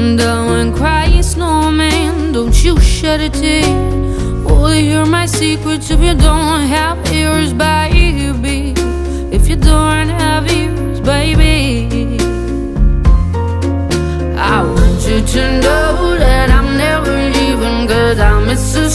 Don't cry, snowman, don't you shed a tear. Will you hear my secrets if you don't have ears, baby? If you don't have ears, baby, I want you to know that I'm never leaving, 'cause I miss the